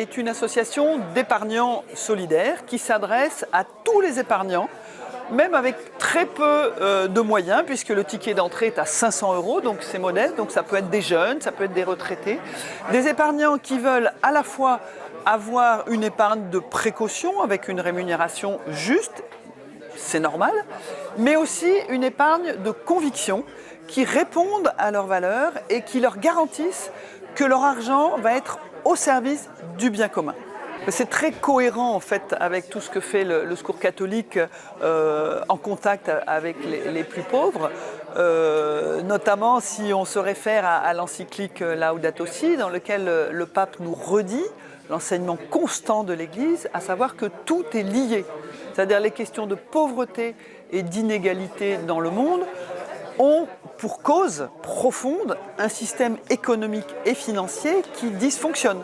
est une association d'épargnants solidaires qui s'adresse à tous les épargnants, même avec très peu de moyens, puisque le ticket d'entrée est à 500 €, donc c'est modeste, donc ça peut être des jeunes, ça peut être des retraités, des épargnants qui veulent à la fois avoir une épargne de précaution avec une rémunération juste, c'est normal, mais aussi une épargne de conviction qui répondent à leurs valeurs et qui leur garantissent que leur argent va être au service du bien commun. C'est très cohérent en fait avec tout ce que fait le Secours catholique en contact avec les plus pauvres, notamment si on se réfère à l'encyclique Laudato Si, dans lequel le pape nous redit l'enseignement constant de l'Église, à savoir que tout est lié. C'est-à-dire les questions de pauvreté et d'inégalité dans le monde ont pour cause profonde un système économique et financier qui dysfonctionne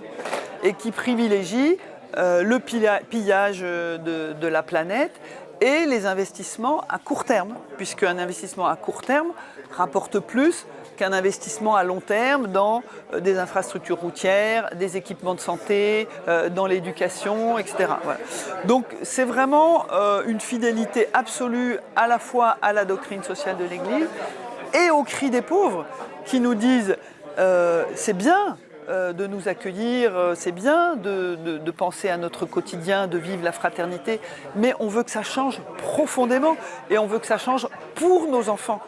et qui privilégie le pillage de la planète et les investissements à court terme, puisque un investissement à court terme rapporte plus qu'un investissement à long terme dans des infrastructures routières, des équipements de santé, dans l'éducation, etc. Voilà. Donc c'est vraiment une fidélité absolue à la fois à la doctrine sociale de l'Église et au cri des pauvres qui nous disent c'est bien de nous accueillir, c'est bien de penser à notre quotidien, de vivre la fraternité, mais on veut que ça change profondément et on veut que ça change pour nos enfants.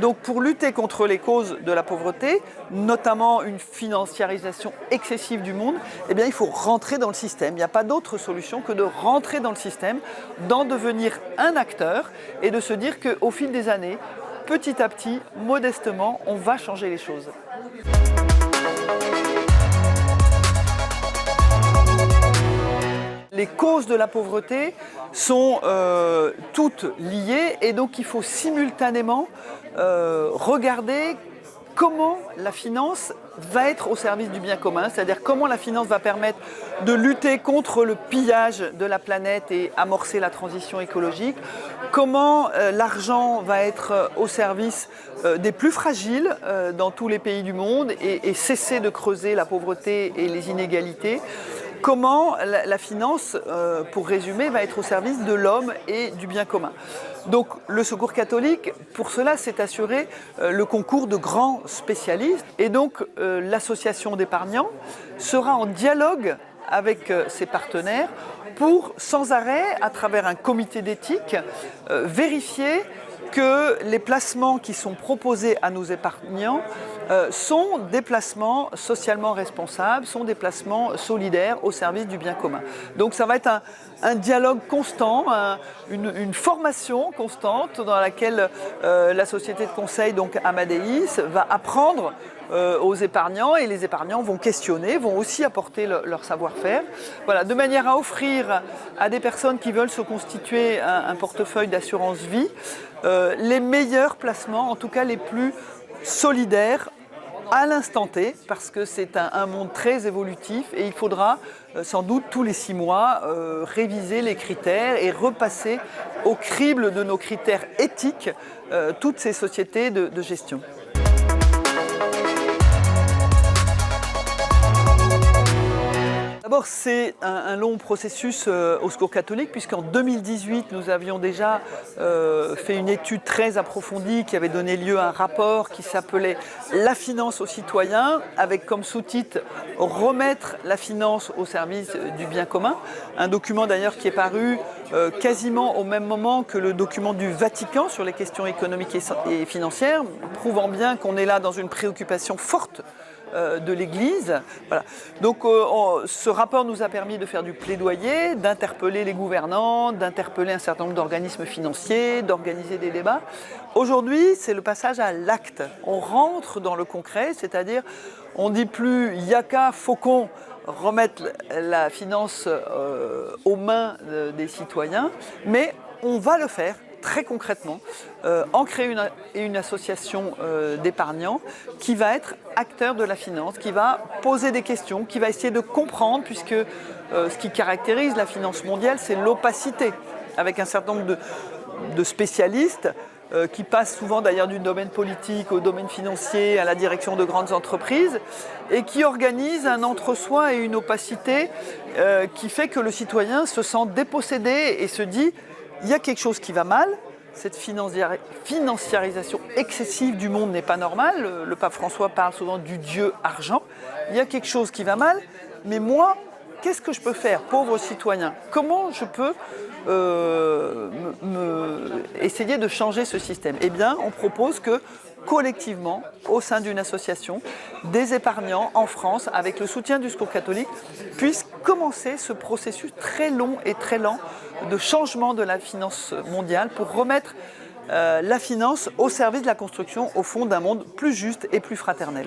Donc pour lutter contre les causes de la pauvreté, notamment une financiarisation excessive du monde, eh bien, il faut rentrer dans le système. Il n'y a pas d'autre solution que de rentrer dans le système, d'en devenir un acteur et de se dire qu'au fil des années, petit à petit, modestement, on va changer les choses. Les causes de la pauvreté sont toutes liées et donc il faut simultanément regarder comment la finance va être au service du bien commun, c'est-à-dire comment la finance va permettre de lutter contre le pillage de la planète et amorcer la transition écologique, comment l'argent va être au service des plus fragiles dans tous les pays du monde et cesser de creuser la pauvreté et les inégalités. Comment la finance, pour résumer, va être au service de l'homme et du bien commun. Donc le Secours catholique, pour cela, s'est assuré le concours de grands spécialistes. Et donc l'association d'épargnants sera en dialogue avec ses partenaires pour, sans arrêt, à travers un comité d'éthique, vérifier que les placements qui sont proposés à nos épargnants sont des placements socialement responsables, sont des placements solidaires au service du bien commun. Donc ça va être un dialogue constant, une formation constante dans laquelle la société de conseil, donc Amadeus, va apprendre aux épargnants et les épargnants vont questionner, vont aussi apporter leur savoir-faire. Voilà, de manière à offrir à des personnes qui veulent se constituer un portefeuille d'assurance vie les meilleurs placements, en tout cas les plus solidaires à l'instant T, parce que c'est un monde très évolutif et il faudra sans doute tous les 6 mois réviser les critères et repasser au crible de nos critères éthiques toutes ces sociétés de gestion. D'abord, c'est un long processus au Secours catholique, puisqu'en 2018, nous avions déjà fait une étude très approfondie qui avait donné lieu à un rapport qui s'appelait « La finance aux citoyens », avec comme sous-titre « Remettre la finance au service du bien commun ». Un document d'ailleurs qui est paru quasiment au même moment que le document du Vatican sur les questions économiques et financières, prouvant bien qu'on est là dans une préoccupation forte de l'Église. Voilà. Donc ce rapport nous a permis de faire du plaidoyer, d'interpeller les gouvernants, d'interpeller un certain nombre d'organismes financiers, d'organiser des débats. Aujourd'hui, c'est le passage à l'acte. On rentre dans le concret, c'est-à-dire on ne dit plus « yaka, faucon », remettre la finance aux mains des citoyens, mais on va le faire très concrètement, en créer une association d'épargnants qui va être acteur de la finance, qui va poser des questions, qui va essayer de comprendre, puisque ce qui caractérise la finance mondiale, c'est l'opacité, avec un certain nombre de spécialistes qui passe souvent d'ailleurs du domaine politique au domaine financier, à la direction de grandes entreprises, et qui organise un entre-soi et une opacité qui fait que le citoyen se sent dépossédé et se dit il y a quelque chose qui va mal. Cette financiarisation excessive du monde n'est pas normale. Le pape François parle souvent du Dieu argent. Il y a quelque chose qui va mal, mais moi, qu'est-ce que je peux faire, pauvre citoyen? Comment je peux essayer de changer ce système? Eh bien, on propose que collectivement, au sein d'une association, des épargnants en France, avec le soutien du Secours catholique, puissent commencer ce processus très long et très lent de changement de la finance mondiale pour remettre la finance au service de la construction, au fond, d'un monde plus juste et plus fraternel.